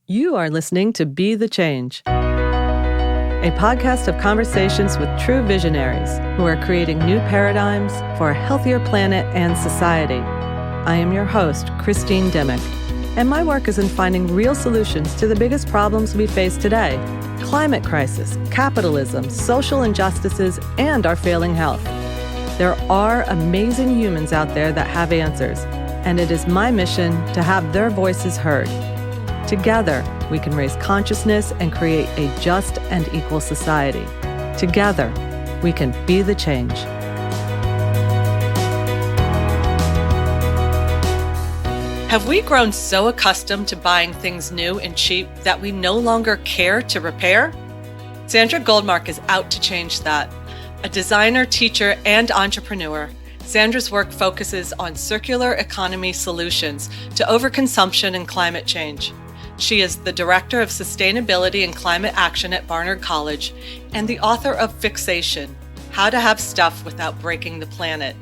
You are listening to Be the Change, a podcast of conversations with true visionaries who are creating new paradigms for a healthier planet and society. I am your host, Christine Dimick, and my work is in finding real solutions to the biggest problems we face today: climate crisis, capitalism, social injustices, and our failing health. There are amazing humans out there that have answers, and it is my mission to have their voices heard. Together, we can raise consciousness and create a just and equal society. Together, we can be the change. Have we grown so accustomed to buying things new and cheap that we no longer care to repair? Sandra Goldmark is out to change that. A designer, teacher, and entrepreneur, Sandra's work focuses on circular economy solutions to overconsumption and climate change. She is the Director of Sustainability and Climate Action at Barnard College and the author of Fixation: How to Have Stuff Without Breaking the Planet,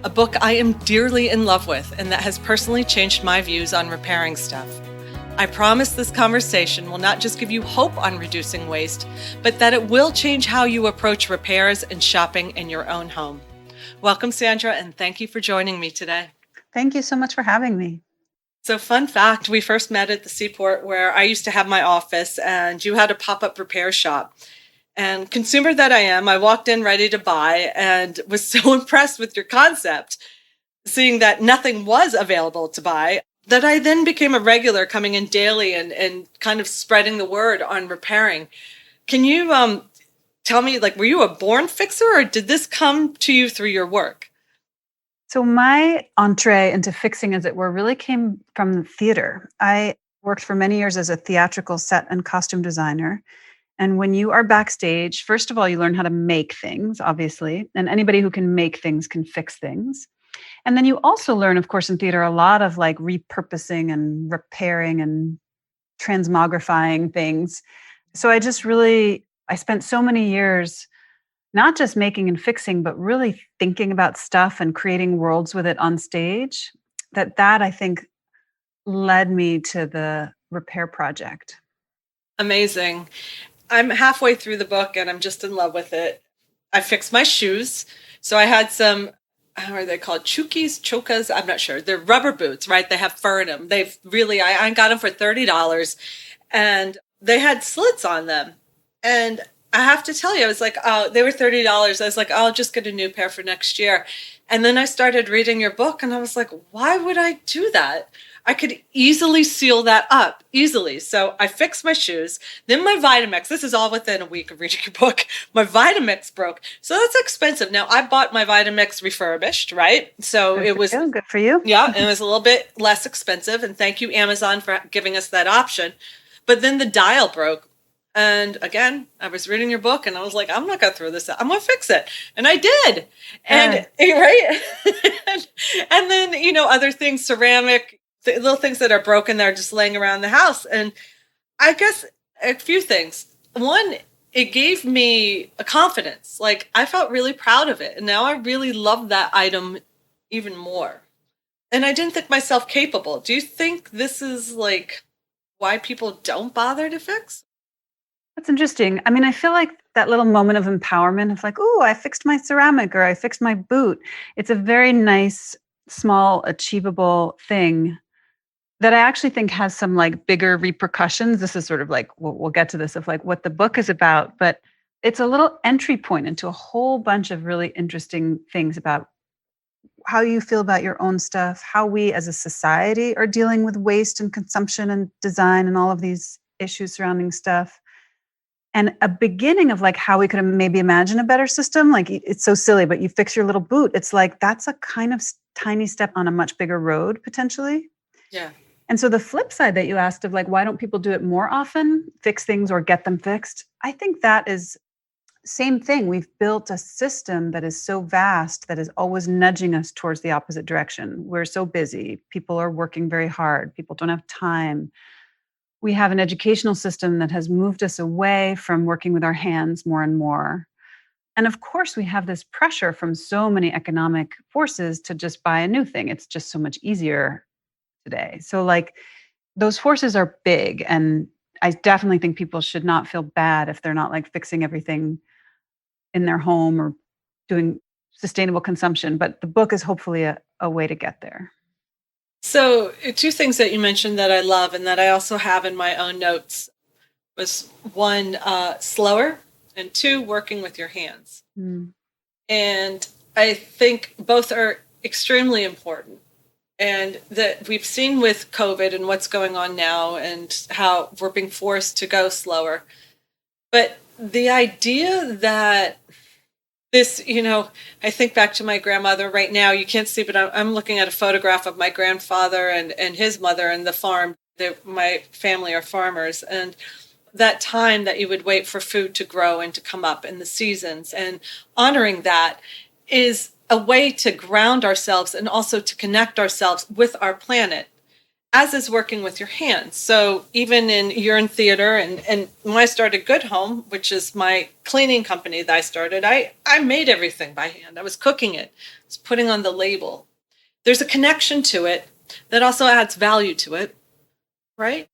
a book I am dearly in love with and that has personally changed my views on repairing stuff. I promise this conversation will not just give you hope on reducing waste, but that it will change how you approach repairs and shopping in your own home. Welcome, Sandra, and thank you for joining me today. Thank you so much for having me. So fun fact, we first met at the Seaport where I used to have my office and you had a pop-up repair shop. And consumer that I am, I walked in ready to buy and was so impressed with your concept, seeing that nothing was available to buy, that I then became a regular coming in daily and kind of spreading the word on repairing. Can you tell me, were you a born fixer or did this come to you through your work? So my entree into fixing, as it were, really came from theater. I worked for many years as a theatrical set and costume designer. And when you are backstage, first of all, you learn how to make things, obviously. And anybody who can make things can fix things. And then you also learn, of course, in theater, a lot of repurposing and repairing and transmogrifying things. So I spent so many years not just making and fixing, but really thinking about stuff and creating worlds with it on stage, that I think led me to the repair project. Amazing. I'm halfway through the book and I'm just in love with it. I fixed my shoes. So I had some, how are they called? Chokas? I'm not sure. They're rubber boots, right? They have fur in them. I got them for $30 and they had slits on them. And I have to tell you, I was like, oh, they were $30. I was like, I'll just get a new pair for next year. And then I started reading your book and I was like, why would I do that? I could easily seal that up, easily. So I fixed my shoes. Then my Vitamix, this is all within a week of reading your book, my Vitamix broke. So that's expensive. Now, I bought my Vitamix refurbished, right? So Good it was good for you. Yeah, it was a little bit less expensive. And thank you, Amazon, for giving us that option. But then the dial broke. And again, I was reading your book and I was like, I'm not going to throw this out. I'm going to fix it. And I did. And right. and then, other things, ceramic, little things that are broken that are just laying around the house. And I guess a few things. One, it gave me a confidence. I felt really proud of it. And now I really love that item even more. And I didn't think myself capable. Do you think this is why people don't bother to fix? That's interesting. I mean, I feel like that little moment of empowerment of oh, I fixed my ceramic or I fixed my boot. It's a very nice, small, achievable thing that I actually think has some bigger repercussions. This is sort of we'll get to this of what the book is about, but it's a little entry point into a whole bunch of really interesting things about how you feel about your own stuff, how we as a society are dealing with waste and consumption and design and all of these issues surrounding stuff. And a beginning of how we could maybe imagine a better system. It's so silly, but you fix your little boot. It's that's a kind of tiny step on a much bigger road, potentially. Yeah. And so the flip side that you asked of why don't people do it more often, fix things or get them fixed? I think that is same thing. We've built a system that is so vast that is always nudging us towards the opposite direction. We're so busy. People are working very hard. People don't have time. We have an educational system that has moved us away from working with our hands more and more. And of course, we have this pressure from so many economic forces to just buy a new thing. It's just so much easier today. So those forces are big. And I definitely think people should not feel bad if they're not like fixing everything in their home or doing sustainable consumption. But the book is hopefully a way to get there. So, two things that you mentioned that I love and that I also have in my own notes was one, slower, and two, working with your hands. Mm. And I think both are extremely important. And that we've seen with COVID and what's going on now and how we're being forced to go slower. But the idea that this, I think back to my grandmother right now. You can't see, but I'm looking at a photograph of my grandfather and his mother and the farm. My family are farmers. And that time that you would wait for food to grow and to come up in the seasons, and honoring that is a way to ground ourselves and also to connect ourselves with our planet, as is working with your hands. So even you're in theater, and when I started Good Home, which is my cleaning company that I started, I made everything by hand. I was cooking it, I was putting on the label. There's a connection to it that also adds value to it, right?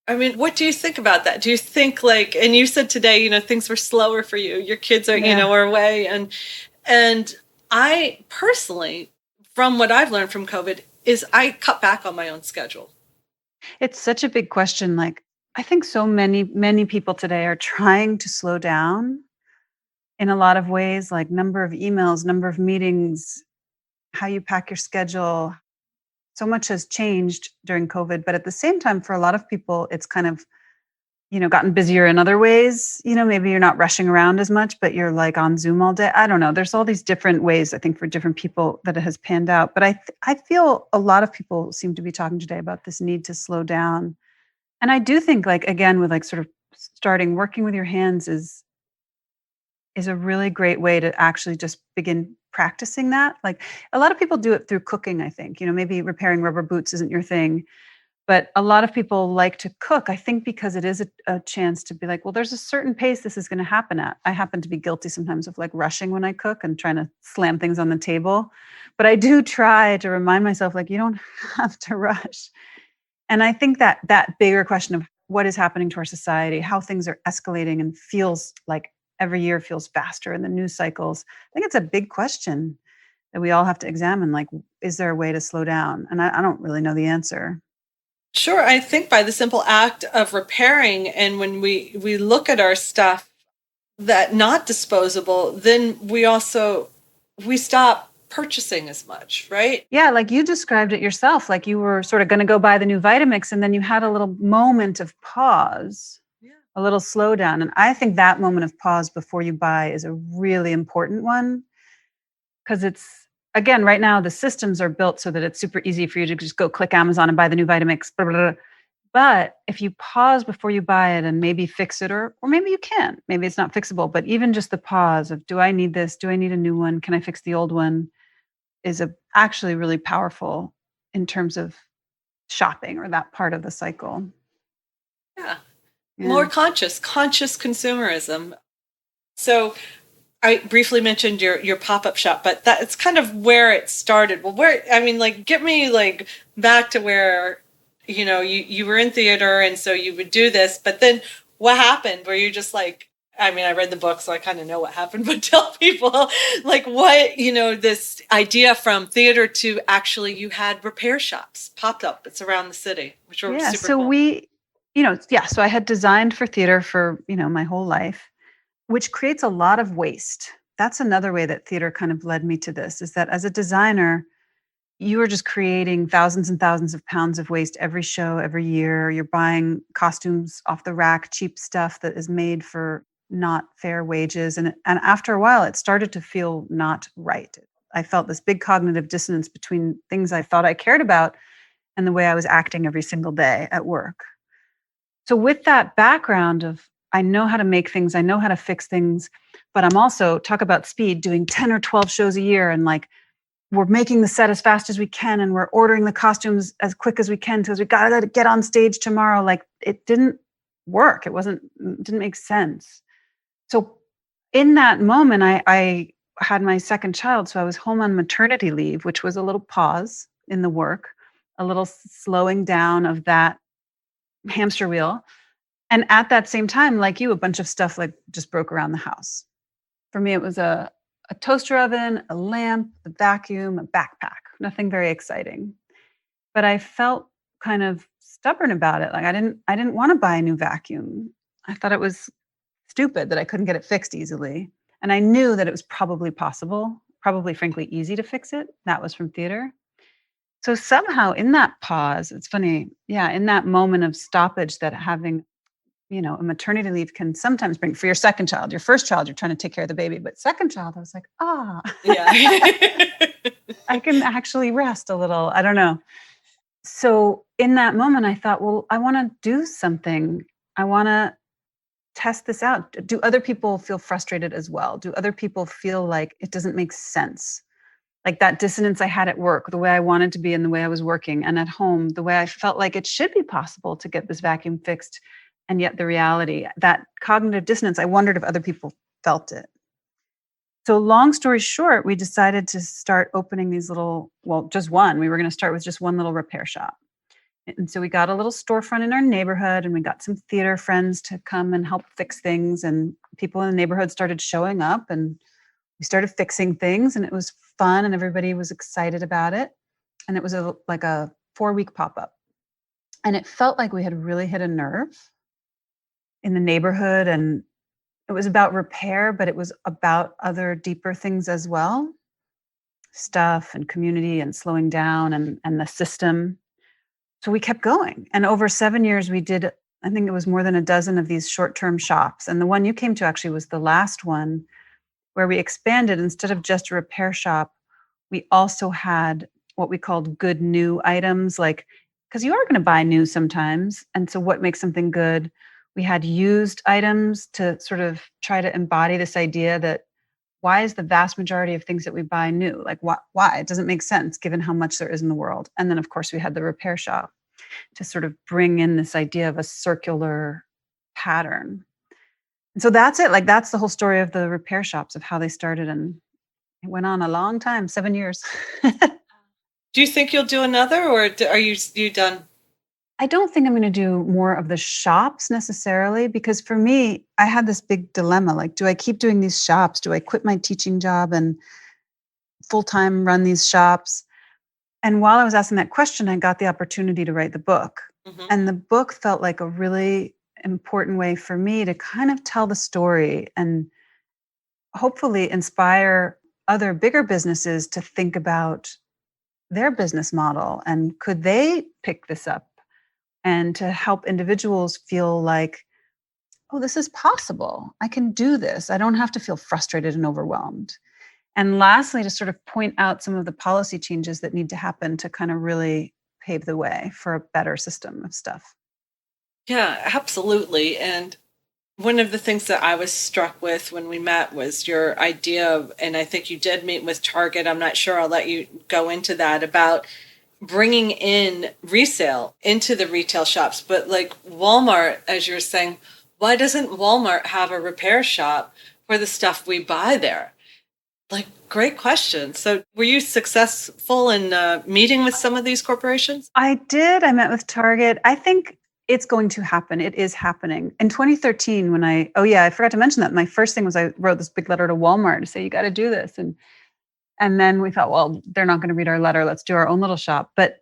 I mean, what do you think about that? Do you think and you said today, things were slower for you. Your kids are, Yeah. are away. And I personally, from what I've learned from COVID, is I cut back on my own schedule. It's such a big question. Like, I think so many people today are trying to slow down in a lot of ways, like number of emails, number of meetings, how you pack your schedule. So much has changed during COVID, but at the same time, for a lot of people, it's kind of, gotten busier in other ways. Maybe you're not rushing around as much, but you're like on Zoom all day. I don't know. There's all these different ways, I think, for different people that it has panned out. But I feel a lot of people seem to be talking today about this need to slow down. And I do think, like, again, with like sort of starting working with your hands is a really great way to actually just begin practicing that. Like, a lot of people do it through cooking, I think. Maybe repairing rubber boots isn't your thing, but a lot of people like to cook, I think, because it is a chance to be like, well, there's a certain pace this is going to happen at. I happen to be guilty sometimes of like rushing when I cook and trying to slam things on the table. But I do try to remind myself, like, you don't have to rush. And I think that bigger question of what is happening to our society, how things are escalating and feels like every year feels faster in the news cycles, I think it's a big question that we all have to examine. Like, is there a way to slow down? And I don't really know the answer. Sure, I think by the simple act of repairing, and when we look at our stuff that not disposable, then we stop purchasing as much, right? Yeah, like you described it yourself, like you were sort of going to go buy the new Vitamix and then you had a little moment of pause, Yeah. a little slowdown. And I think that moment of pause before you buy is a really important one, because it's, again, right now the systems are built so that it's super easy for you to just go click Amazon and buy the new Vitamix. Blah, blah, blah. But if you pause before you buy it and maybe fix it, or maybe you can, maybe it's not fixable, but even just the pause of, do I need this? Do I need a new one? Can I fix the old one? Is actually really powerful in terms of shopping or that part of the cycle. Yeah. Yeah. More conscious consumerism. So I briefly mentioned your pop-up shop, but that's kind of where it started. Well, get me back to where, you were in theater, and so you would do this, but then what happened? Were you just I read the book, so I kind of know what happened, but tell people this idea from theater to actually you had repair shops popped up. It's around the city, which were super So cool. so I had designed for theater for, my whole life, which creates a lot of waste. That's another way that theater kind of led me to this, is that as a designer, you are just creating thousands and thousands of pounds of waste every show, every year. You're buying costumes off the rack, cheap stuff that is made for not fair wages. And after a while, it started to feel not right. I felt this big cognitive dissonance between things I thought I cared about and the way I was acting every single day at work. So with that background of, I know how to make things, I know how to fix things, but I'm also, talk about speed, doing 10 or 12 shows a year, and we're making the set as fast as we can, and we're ordering the costumes as quick as we can because we got to get on stage tomorrow. Like, it didn't work. It didn't make sense. So in that moment, I had my second child. So I was home on maternity leave, which was a little pause in the work, a little slowing down of that hamster wheel. And at that same time, like you, a bunch of stuff like just broke around the house. For me, it was a toaster oven, a lamp, a vacuum, a backpack, nothing very exciting. But I felt kind of stubborn about it. Like I didn't want to buy a new vacuum. I thought it was stupid that I couldn't get it fixed easily. And I knew that it was probably possible, probably frankly easy to fix it. That was from theater. So somehow in that pause, it's funny, yeah, in that moment of stoppage that having, a maternity leave can sometimes bring for your second child. Your first child, you're trying to take care of the baby, but second child, I was like, Yeah. I can actually rest a little. I don't know. So in that moment, I thought, well, I want to do something. I want to test this out. Do other people feel frustrated as well? Do other people feel like it doesn't make sense? Like that dissonance I had at work, the way I wanted to be and the way I was working, and at home, the way I felt like it should be possible to get this vacuum fixed. And yet the reality, that cognitive dissonance, I wondered if other people felt it. So long story short, we decided to start opening these just one. We were going to start with just one little repair shop. And so we got a little storefront in our neighborhood and we got some theater friends to come and help fix things. And people in the neighborhood started showing up and we started fixing things and it was fun and everybody was excited about it. And it was like a 4-week pop-up. And it felt like we had really hit a nerve in the neighborhood. And it was about repair, but it was about other deeper things as well. Stuff and community and slowing down and the system. So we kept going. And over 7 years, we did, I think it was more than a dozen of these short-term shops. And the one you came to actually was the last one where we expanded. Instead of just a repair shop, we also had what we called good new items, like, because you are going to buy new sometimes. And so what makes something good? We had used items to sort of try to embody this idea that why is the vast majority of things that we buy new? Like why? It doesn't make sense given how much there is in the world. And then of course we had the repair shop to sort of bring in this idea of a circular pattern. And so that's it. Like that's the whole story of the repair shops, of how they started. And it went on a long time, 7 years. Do you think you'll do another or are you done? I don't think I'm going to do more of the shops necessarily, because for me, I had this big dilemma. Like, do I keep doing these shops? Do I quit my teaching job and full-time run these shops? And while I was asking that question, I got the opportunity to write the book. Mm-hmm. And the book felt like a really important way for me to kind of tell the story and hopefully inspire other bigger businesses to think about their business model and could they pick this up, and to help individuals feel like, oh, this is possible. I can do this. I don't have to feel frustrated and overwhelmed. And lastly, to sort of point out some of the policy changes that need to happen to kind of really pave the way for a better system of stuff. Yeah, absolutely. And one of the things that I was struck with when we met was your idea of, and I think you did meet with Target. I'm not sure. I'll let you go into that, about bringing in resale into the retail shops. But like Walmart, as you're saying, why doesn't Walmart have a repair shop for the stuff we buy there? Like, great question. So were you successful in meeting with some of these corporations? I did. I met with Target. I think it's going to happen. It is happening. In 2013, when I forgot to mention that. My first thing was I wrote this big letter to Walmart to say, you got to do this. And then we thought, well, they're not going to read our letter. Let's do our own little shop. But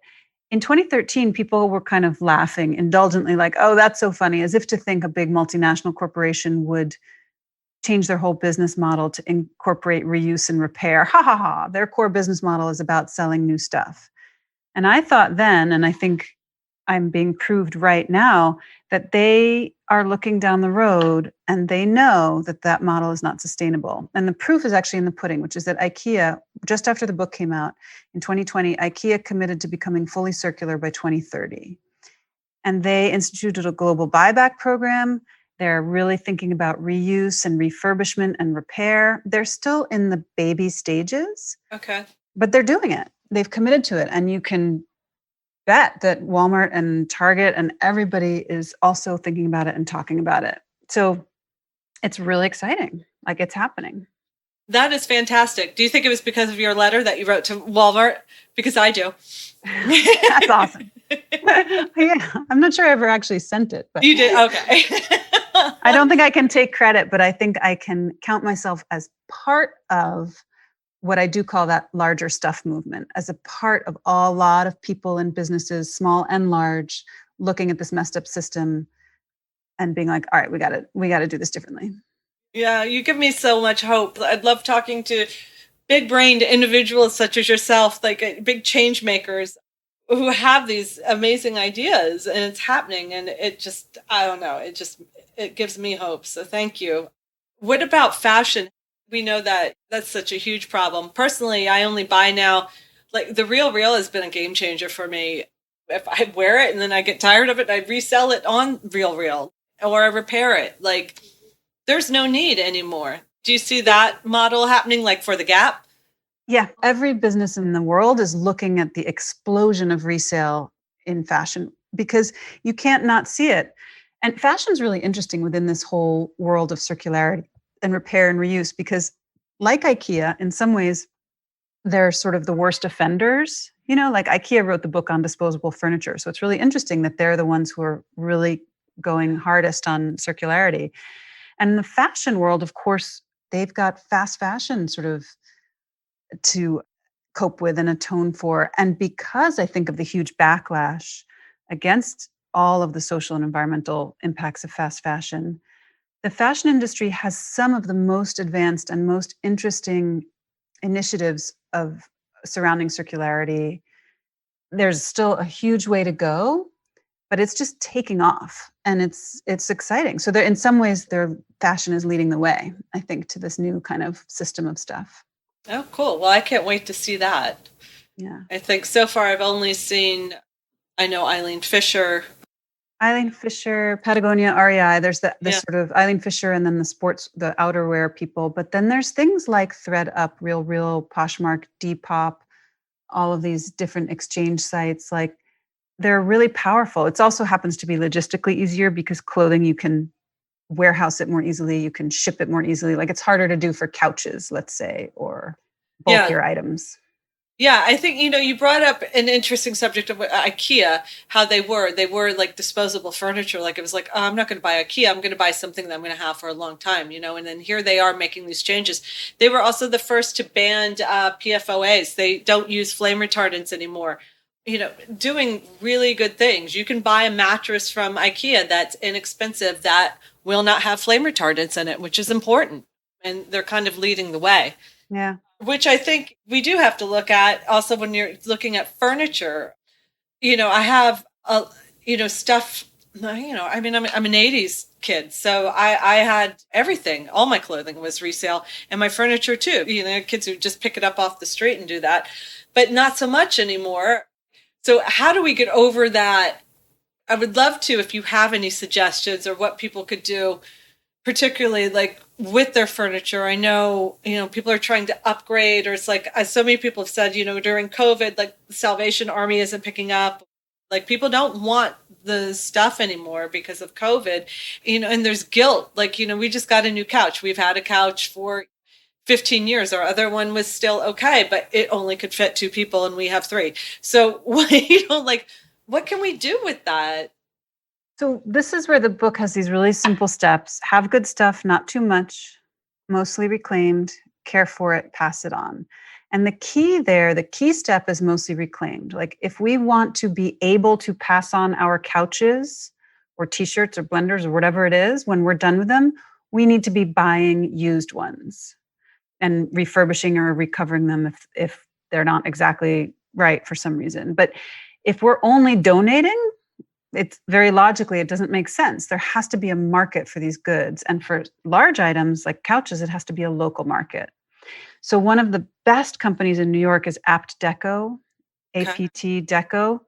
in 2013, people were kind of laughing indulgently, like, oh, that's so funny, as if to think a big multinational corporation would change their whole business model to incorporate reuse and repair. Ha ha ha. Their core business model is about selling new stuff. And I thought then, and I think I'm being proved right now, that they are looking down the road and they know that that model is not sustainable. And the proof is actually in the pudding, which is that IKEA, just after the book came out in 2020, IKEA committed to becoming fully circular by 2030. And they instituted a global buyback program. They're really thinking about reuse and refurbishment and repair. They're still in the baby stages. Okay. But they're doing it. They've committed to it. And you can bet that Walmart and Target and everybody is also thinking about it and talking about it. So it's really exciting. Like, it's happening. That is fantastic. Do you think it was because of your letter that you wrote to Walmart? Because I do. That's awesome. Yeah, I'm not sure I ever actually sent it, but You did? Okay. I don't think I can take credit, but I think I can count myself as part of what I do call that larger stuff movement, as a part of a lot of people and businesses, small and large, looking at this messed up system and being like, all right, we gotta do this differently. Yeah, you give me so much hope. I'd love talking to big-brained individuals such as yourself, like big change makers who have these amazing ideas, and it's happening, and it just, I don't know, it gives me hope. So thank you. What about fashion? We know that that's such a huge problem. Personally, I only buy now, like the Real Real has been a game changer for me. If I wear it and then I get tired of it, I resell it on Real Real or I repair it. Like there's no need anymore. Do you see that model happening like for the Gap? Yeah, every business in the world is looking at the explosion of resale in fashion because you can't not see it. And fashion's really interesting within this whole world of circularity and repair and reuse because, like IKEA, in some ways, they're sort of the worst offenders. Like IKEA wrote the book on disposable furniture. So it's really interesting that they're the ones who are really going hardest on circularity. And in the fashion world, of course, they've got fast fashion sort of to cope with and atone for. And because I think of the huge backlash against all of the social and environmental impacts of fast fashion, the fashion industry has some of the most advanced and most interesting initiatives of surrounding circularity. There's still a huge way to go, but it's just taking off and it's exciting. So in some ways their fashion is leading the way, I think, to this new kind of system of stuff. Oh, cool. Well, I can't wait to see that. Yeah. I think so far I've only seen, I know Eileen Fisher. Eileen Fisher, Patagonia, REI. There's the Yeah. sort of Eileen Fisher and then the outerwear people. But then there's things like ThreadUp, Real Real, Poshmark, Depop, all of these different exchange sites. Like they're really powerful. It also happens to be logistically easier because clothing, you can warehouse it more easily. You can ship it more easily. Like it's harder to do for couches, let's say, or Yeah. bulkier items. Yeah, I think, you brought up an interesting subject of IKEA, how they were like disposable furniture. Like it was like, oh, I'm not going to buy IKEA. I'm going to buy something that I'm going to have for a long time, and then here they are making these changes. They were also the first to ban PFOAs. They don't use flame retardants anymore, doing really good things. You can buy a mattress from IKEA that's inexpensive that will not have flame retardants in it, which is important. And they're kind of leading the way. Yeah. Which I think we do have to look at also when you're looking at furniture. I have, stuff, I mean, I'm an 80s kid. So I had everything. All my clothing was resale and my furniture too. Kids who just pick it up off the street and do that, but not so much anymore. So how do we get over that? I would love to, if you have any suggestions or what people could do, particularly like with their furniture. I know, people are trying to upgrade, or it's like, as so many people have said, during COVID, like the Salvation Army isn't picking up. Like people don't want the stuff anymore because of COVID, and there's guilt. Like, we just got a new couch. We've had a couch for 15 years. Our other one was still okay, but it only could fit 2 people and we have 3. So, like, what can we do with that? So this is where the book has these really simple steps. Have good stuff, not too much, mostly reclaimed, care for it, pass it on. And the key step is mostly reclaimed. Like if we want to be able to pass on our couches or t-shirts or blenders or whatever it is, when we're done with them, we need to be buying used ones and refurbishing or recovering them if they're not exactly right for some reason. But if we're only donating, it's very logically, it doesn't make sense. There has to be a market for these goods. And for large items like couches, it has to be a local market. So one of the best companies in New York is Apt Deco, APT Deco.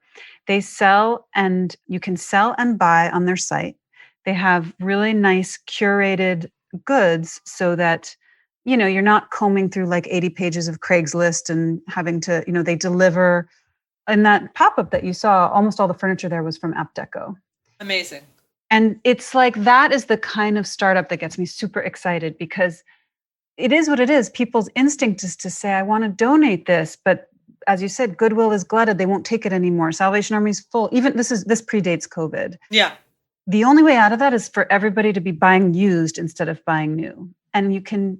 They sell, and you can sell and buy on their site. They have really nice curated goods so that, you're not combing through like 80 pages of Craigslist and having to, they deliver. In that pop-up that you saw, almost all the furniture there was from Apt Deco. Amazing. And it's like, that is the kind of startup that gets me super excited because it is what it is. People's instinct is to say, I want to donate this, but as you said, Goodwill is glutted. They won't take it anymore. Salvation Army is full. Even this predates COVID. Yeah. The only way out of that is for everybody to be buying used instead of buying new. And you can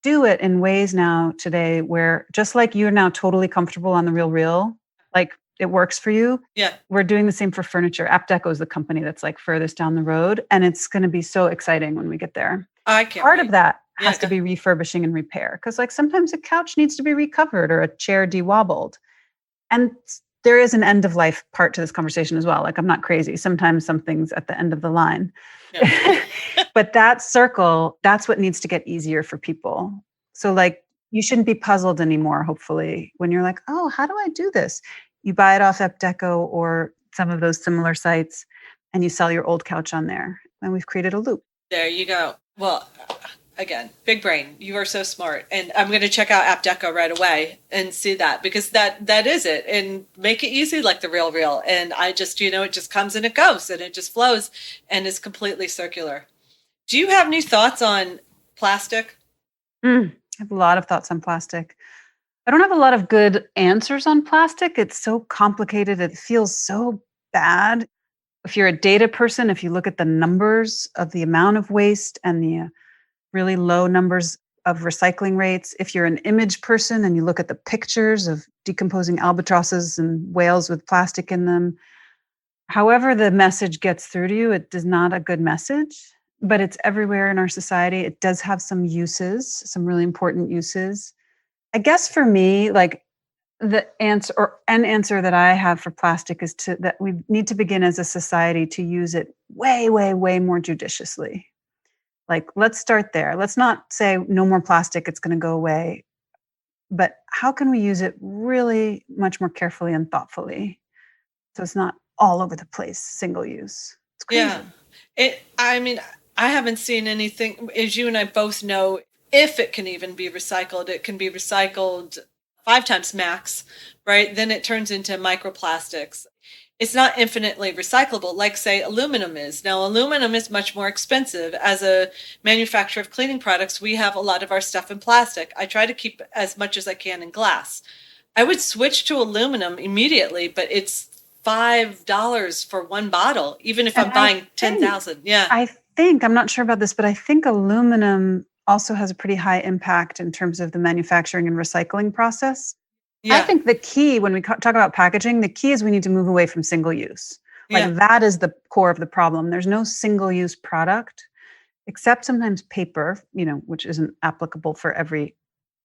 do it in ways now today where, just like you're now totally comfortable on the Real, like it works for you. Yeah. We're doing the same for furniture. AppDeco is the company that's like furthest down the road. And it's going to be so exciting when we get there. I can't Part wait. of that has to be refurbishing and repair. Because like sometimes a couch needs to be recovered or a chair de-wobbled. And there is an end of life part to this conversation as well. Like I'm not crazy. Sometimes something's at the end of the line. Yeah. But that circle, that's what needs to get easier for people. So like you shouldn't be puzzled anymore, hopefully, when you're like, oh, how do I do this? You buy it off AppDeco or some of those similar sites and you sell your old couch on there. And we've created a loop. There you go. Well, again, big brain. You are so smart. And I'm going to check out AppDeco right away and see that, because that is it. And make it easy like the Real. And I just, it just comes and it goes and it just flows and is completely circular. Do you have any thoughts on plastic? I have a lot of thoughts on plastic. I don't have a lot of good answers on plastic. It's so complicated. It feels so bad. If you're a data person, if you look at the numbers of the amount of waste and the really low numbers of recycling rates, if you're an image person and you look at the pictures of decomposing albatrosses and whales with plastic in them, however the message gets through to you, it is not a good message, but it's everywhere in our society. It does have some uses, some really important uses. I guess for me, like the answer or an answer that I have for plastic is that we need to begin as a society to use it way, way, way more judiciously. Like, let's start there. Let's not say no more plastic, it's going to go away. But how can we use it really much more carefully and thoughtfully so it's not all over the place, single use? It's crazy. Yeah. I haven't seen anything, as you and I both know, if it can even be recycled, it can be recycled 5 times max, right? Then it turns into microplastics. It's not infinitely recyclable, like, say, aluminum is. Now, aluminum is much more expensive. As a manufacturer of cleaning products, we have a lot of our stuff in plastic. I try to keep as much as I can in glass. I would switch to aluminum immediately, but it's $5 for one bottle, even if I'm buying 10,000. Yeah. I'm not sure about this, but I think aluminum also has a pretty high impact in terms of the manufacturing and recycling process. Yeah. I think the key when we talk about packaging, the key is we need to move away from single use. Like that is the core of the problem. There's no single use product, except sometimes paper, which isn't applicable for every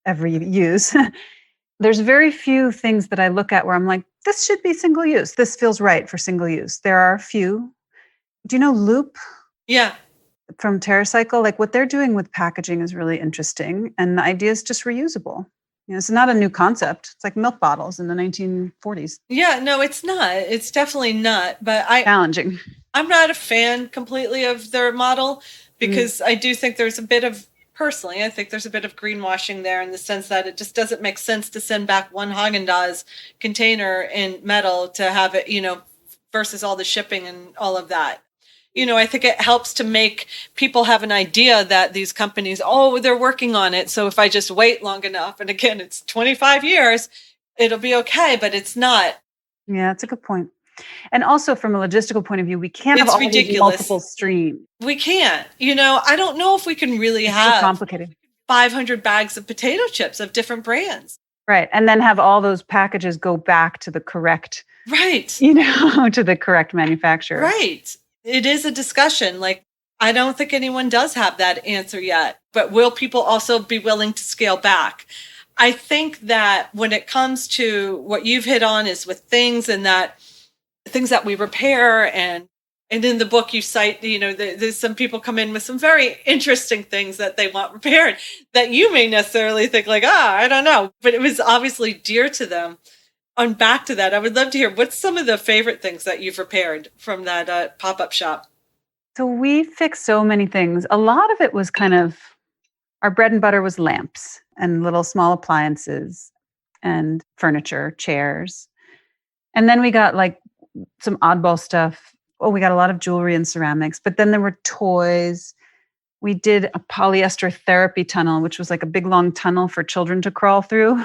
use. There's very few things that I look at where I'm like, this should be single use. This feels right for single use. There are a few. Do you know Loop? Yeah. From TerraCycle, like what they're doing with packaging is really interesting. And the idea is just reusable. It's not a new concept. It's like milk bottles in the 1940s. Yeah, no, it's not. It's definitely not. But challenging. I'm not a fan completely of their model because I do think there's a bit of, personally, I think there's a bit of greenwashing there in the sense that it just doesn't make sense to send back one Haagen-Dazs container in metal to have it, versus all the shipping and all of that. I think it helps to make people have an idea that these companies, they're working on it. So if I just wait long enough, and again, it's 25 years, it'll be okay, but it's not. Yeah, that's a good point. And also from a logistical point of view, we can't have all these multiple streams. We can't. I don't know if we can really have complicated 500 bags of potato chips of different brands. Right. And then have all those packages go back to the correct, right. To the correct manufacturer. Right. It is a discussion. Like, I don't think anyone does have that answer yet, but will people also be willing to scale back? I think that when it comes to what you've hit on is with things and that things that we repair and in the book you cite, there's some people come in with some very interesting things that they want repaired that you may necessarily think like, I don't know, but it was obviously dear to them. On back to that, I would love to hear what's some of the favorite things that you've repaired from that pop-up shop. So we fixed so many things. A lot of it was kind of, our bread and butter was lamps and little small appliances and furniture, chairs. And then we got like some oddball stuff. We got a lot of jewelry and ceramics, but then there were toys. We did a polyester therapy tunnel, which was like a big long tunnel for children to crawl through.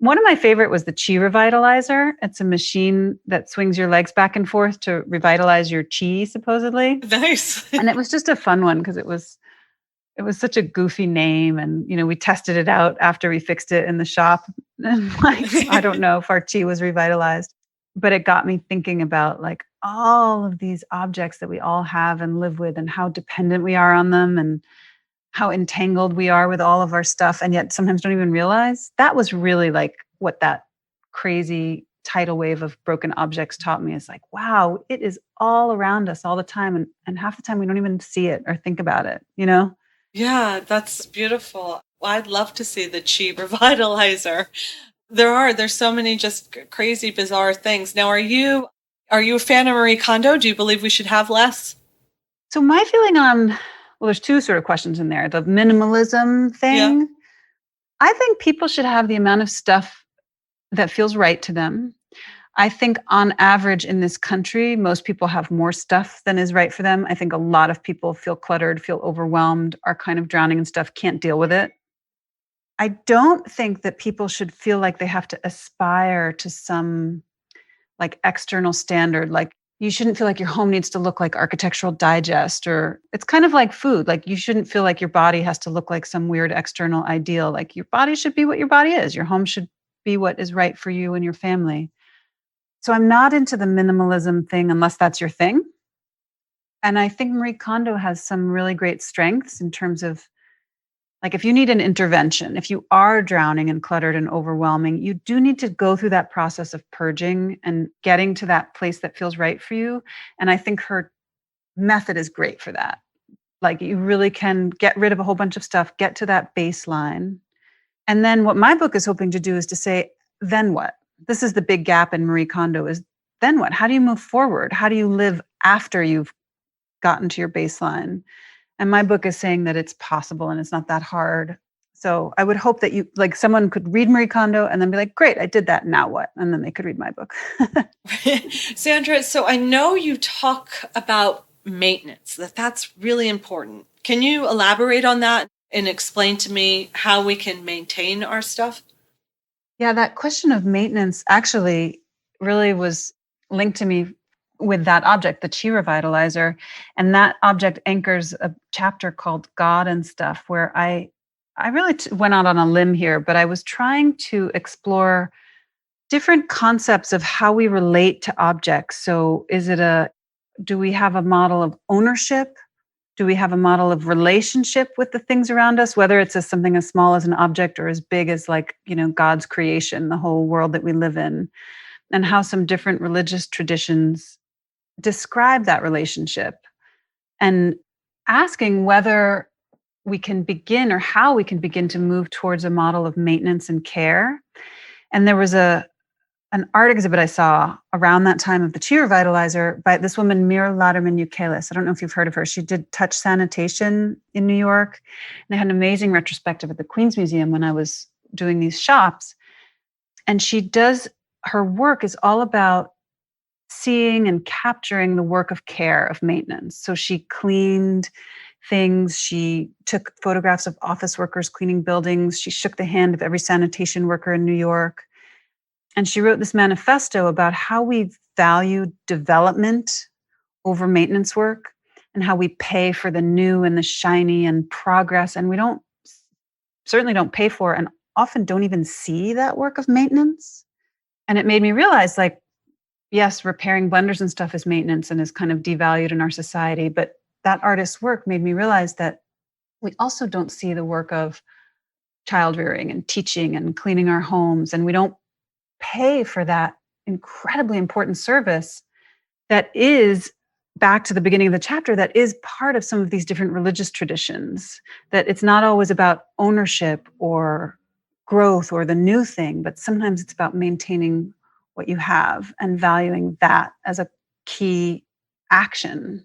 One of my favorite was the chi revitalizer. It's a machine that swings your legs back and forth to revitalize your chi, supposedly. Nice. And it was just a fun one because it was such a goofy name. And, we tested it out after we fixed it in the shop. And I don't know if our chi was revitalized, but it got me thinking about like all of these objects that we all have and live with and how dependent we are on them and how entangled we are with all of our stuff and yet sometimes don't even realize. That was really like what that crazy tidal wave of broken objects taught me is like, wow, it is all around us all the time. And half the time we don't even see it or think about it. Yeah, that's beautiful. Well, I'd love to see the chi revitalizer. There's so many just crazy, bizarre things. Now, are you a fan of Marie Kondo? Do you believe we should have less? So my feeling well, there's two sort of questions in there. The minimalism Yeah. thing. I think people should have the amount of stuff that feels right to them. I think on average in this country, most people have more stuff than is right for them. I think a lot of people feel cluttered, feel overwhelmed, are kind of drowning in stuff, can't deal with it. I don't think that people should feel like they have to aspire to some like external standard. Like you shouldn't feel like your home needs to look like Architectural Digest, or it's kind of like food. Like you shouldn't feel like your body has to look like some weird external ideal. Like your body should be what your body is. Your home should be what is right for you and your family. So I'm not into the minimalism thing unless that's your thing. And I think Marie Kondo has some really great strengths in terms of like if you need an intervention, if you are drowning and cluttered and overwhelming, you do need to go through that process of purging and getting to that place that feels right for you. And I think her method is great for that. Like you really can get rid of a whole bunch of stuff, get to that baseline. And then what my book is hoping to do is to say, then what? This is the big gap in Marie Kondo is then what? How do you move forward? How do you live after you've gotten to your baseline? And my book is saying that it's possible and it's not that hard. So I would hope that someone could read Marie Kondo and then be like, great, I did that. Now what? And then they could read my book. Sandra, so I know you talk about maintenance, that's really important. Can you elaborate on that and explain to me how we can maintain our stuff? Yeah, that question of maintenance actually really was linked to me with that object, the Chi Revitalizer. And that object anchors a chapter called God and Stuff, where I really went out on a limb here, but I was trying to explore different concepts of how we relate to objects. So do we have a model of ownership? Do we have a model of relationship with the things around us, whether it's something as small as an object or as big as God's creation, the whole world that we live in, and how some different religious traditions describe that relationship, and asking whether we can begin or how we can begin to move towards a model of maintenance and care. And there was an art exhibit I saw around that time of the Chi Revitalizer by this woman, Mira Latterman-Eucalis. I don't know if you've heard of her. She did touch sanitation in New York. And they had an amazing retrospective at the Queens Museum when I was doing these shops. And her work is all about seeing and capturing the work of care, of maintenance. So she cleaned things. She took photographs of office workers cleaning buildings. She shook the hand of every sanitation worker in New York. And she wrote this manifesto about how we value development over maintenance work and how we pay for the new and the shiny and progress. And we certainly don't pay for and often don't even see that work of maintenance. And it made me realize, yes, repairing blenders and stuff is maintenance and is kind of devalued in our society. But that artist's work made me realize that we also don't see the work of child rearing and teaching and cleaning our homes. And we don't pay for that incredibly important service that is, back to the beginning of the chapter, that is part of some of these different religious traditions, that it's not always about ownership or growth or the new thing, but sometimes it's about maintaining what you have and valuing that as a key action.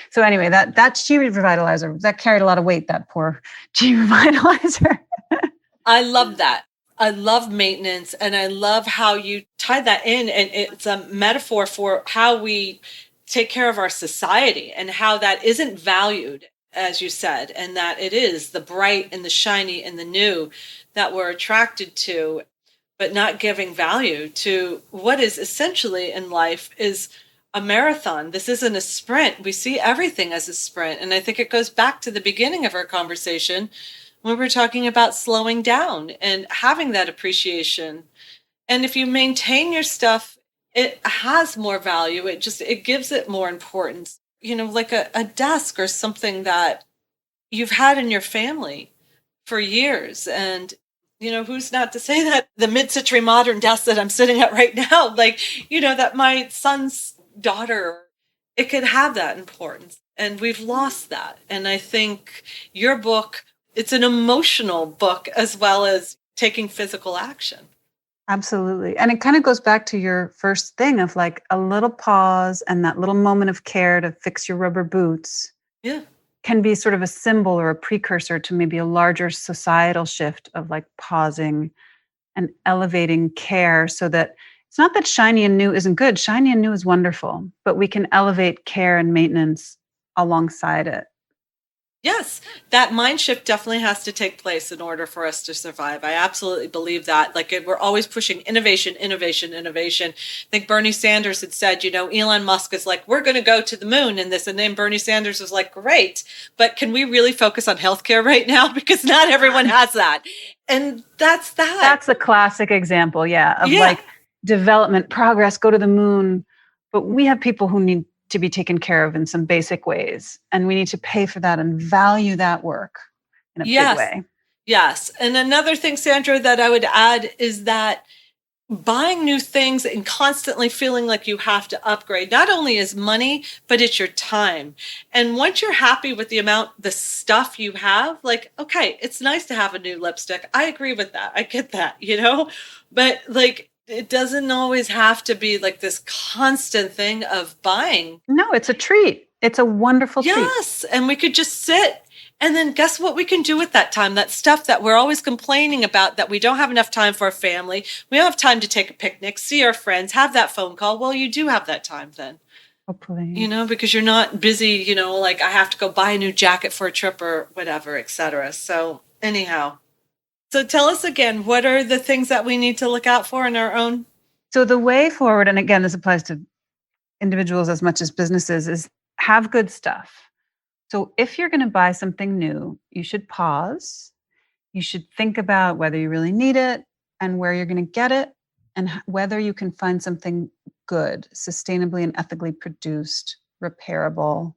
So anyway, that Chi Revitalizer, that carried a lot of weight, that poor Chi Revitalizer. I love that. I love maintenance, and I love how you tie that in, and it's a metaphor for how we take care of our society and how that isn't valued, as you said, and that it is the bright and the shiny and the new that we're attracted to. but not giving value to what is essentially in life is a marathon. This isn't a sprint. We see everything as a sprint. And I think it goes back to the beginning of our conversation when we're talking about slowing down and having that appreciation. And if you maintain your stuff, it has more value. It gives it more importance. Like a desk or something that you've had in your family for years. And who's not to say that the mid-century modern desk that I'm sitting at right now, that my son's daughter, it could have that importance. And we've lost that. And I think your book, it's an emotional book as well as taking physical action. Absolutely. And it kind of goes back to your first thing of like a little pause and that little moment of care to fix your rubber boots. Yeah. Can be sort of a symbol or a precursor to maybe a larger societal shift of like pausing and elevating care, so that it's not that shiny and new isn't good. Shiny and new is wonderful, but we can elevate care and maintenance alongside it. Yes, that mind shift definitely has to take place in order for us to survive. I absolutely believe that. We're always pushing innovation, innovation, innovation. I think Bernie Sanders had said, Elon Musk is like, we're going to go to the moon and this. And then Bernie Sanders was like, great, but can we really focus on healthcare right now? Because not everyone has that. And that's that. That's a classic example, of like development, progress, go to the moon. But we have people who need to be taken care of in some basic ways. And we need to pay for that and value that work in a big way. Yes. And another thing, Sandra, that I would add is that buying new things and constantly feeling like you have to upgrade not only is money, but it's your time. And once you're happy with the stuff you have, okay, it's nice to have a new lipstick. I agree with that. I get that, but it doesn't always have to be like this constant thing of buying. No, it's a treat. It's a wonderful treat. Yes. And we could just sit. And then guess what we can do with that time? That stuff that we're always complaining about, that we don't have enough time for our family. We don't have time to take a picnic, see our friends, have that phone call. Well, you do have that time then. Hopefully. Because you're not busy, I have to go buy a new jacket for a trip or whatever, etc. So anyhow. So tell us again, what are the things that we need to look out for in our own? So the way forward, and again, this applies to individuals as much as businesses, is have good stuff. So if you're going to buy something new, you should pause. You should think about whether you really need it and where you're going to get it, and whether you can find something good, sustainably and ethically produced, repairable.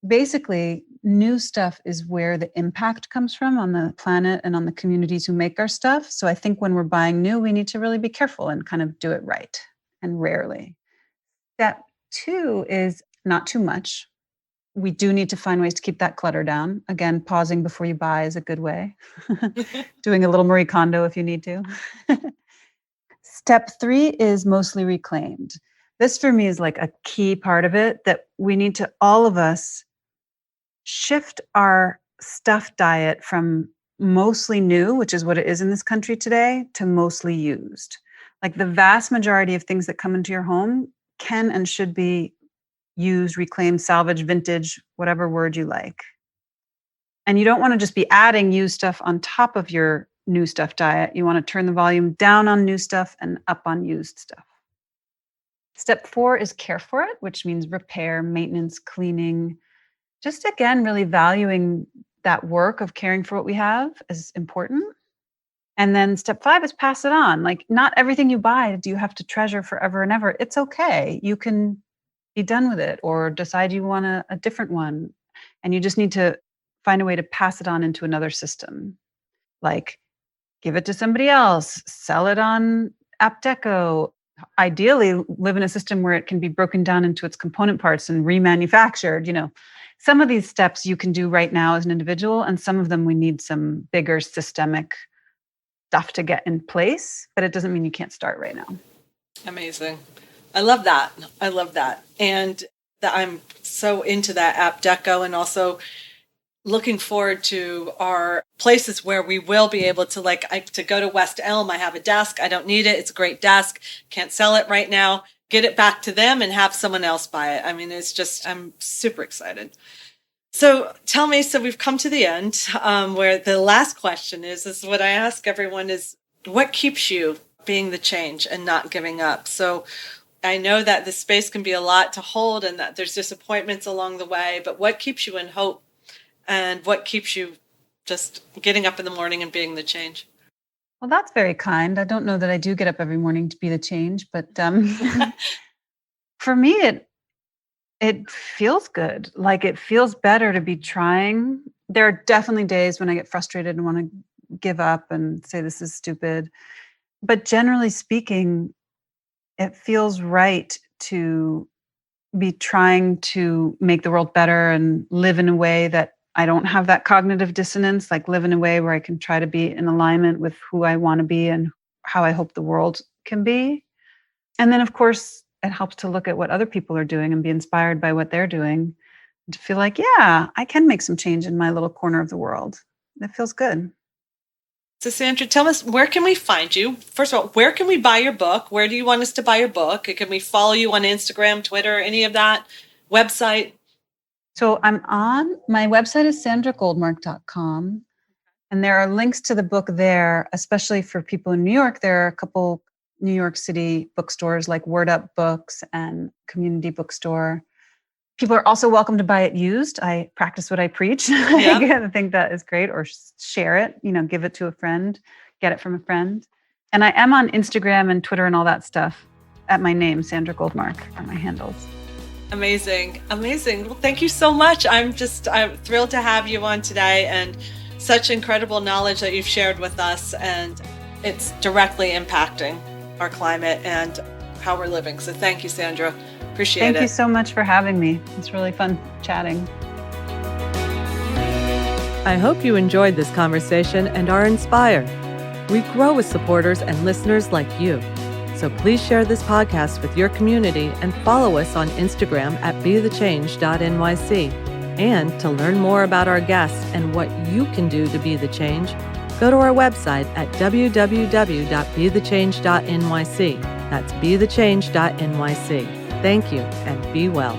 Basically, new stuff is where the impact comes from on the planet and on the communities who make our stuff. So I think when we're buying new, we need to really be careful and kind of do it right and rarely. Step 2 is not too much. We do need to find ways to keep that clutter down. Again, pausing before you buy is a good way. Doing a little Marie Kondo if you need to. Step 3 is mostly reclaimed. This for me is like a key part of it, that we need to, all of us, shift our stuff diet from mostly new, which is what it is in this country today, to mostly used. Like the vast majority of things that come into your home can and should be used, reclaimed, salvaged, vintage, whatever word you like. And you don't want to just be adding used stuff on top of your new stuff diet. You want to turn the volume down on new stuff and up on used stuff. Step 4 is care for it, which means repair, maintenance, cleaning. Just again, really valuing that work of caring for what we have is important. And then step 5 is pass it on. Like not everything you buy do you have to treasure forever and ever. It's okay. You can be done with it or decide you want a different one. And you just need to find a way to pass it on into another system. Like give it to somebody else, sell it on App Deco. Ideally, live in a system where it can be broken down into its component parts and remanufactured. Some of these steps you can do right now as an individual, and some of them we need some bigger systemic stuff to get in place, but it doesn't mean you can't start right now. Amazing. I love that. And I'm so into that App Deco, and also looking forward to our places where we will be able to to go to West Elm. I have a desk. I don't need it. It's a great desk. Can't sell it right now. Get it back to them and have someone else buy it. I mean, I'm super excited. So tell me, so we've come to the end where the last question is what I ask everyone is, what keeps you being the change and not giving up. So I know that the space can be a lot to hold and that there's disappointments along the way, but what keeps you in hope and what keeps you just getting up in the morning and being the change? Well, that's very kind. I don't know that I do get up every morning to be the change, but for me, it feels good. Like it feels better to be trying. There are definitely days when I get frustrated and want to give up and say this is stupid. But generally speaking, it feels right to be trying to make the world better and live in a way that I don't have that cognitive dissonance, like live in a way where I can try to be in alignment with who I want to be and how I hope the world can be. And then, of course, it helps to look at what other people are doing and be inspired by what they're doing, to feel like, yeah, I can make some change in my little corner of the world. That feels good. So Sandra, tell us, where can we find you? First of all, where can we buy your book? Where do you want us to buy your book? Can we follow you on Instagram, Twitter, any of that? Website? So my website is sandragoldmark.com. And there are links to the book there, especially for people in New York. There are a couple New York City bookstores like Word Up Books and Community Bookstore. People are also welcome to buy it used. I practice what I preach. Yeah. I think that is great. Or share it, give it to a friend, get it from a friend. And I am on Instagram and Twitter and all that stuff at my name, Sandra Goldmark, are my handles. Amazing. Amazing. Well, thank you so much. I'm thrilled to have you on today and such incredible knowledge that you've shared with us. And it's directly impacting our climate and how we're living. So thank you, Sandra. Appreciate it. Thank you so much for having me. It's really fun chatting. I hope you enjoyed this conversation and are inspired. We grow with supporters and listeners like you. So please share this podcast with your community and follow us on Instagram at bethechange.nyc. And to learn more about our guests and what you can do to be the change, go to our website at www.bethechange.nyc. That's bethechange.nyc. Thank you and be well.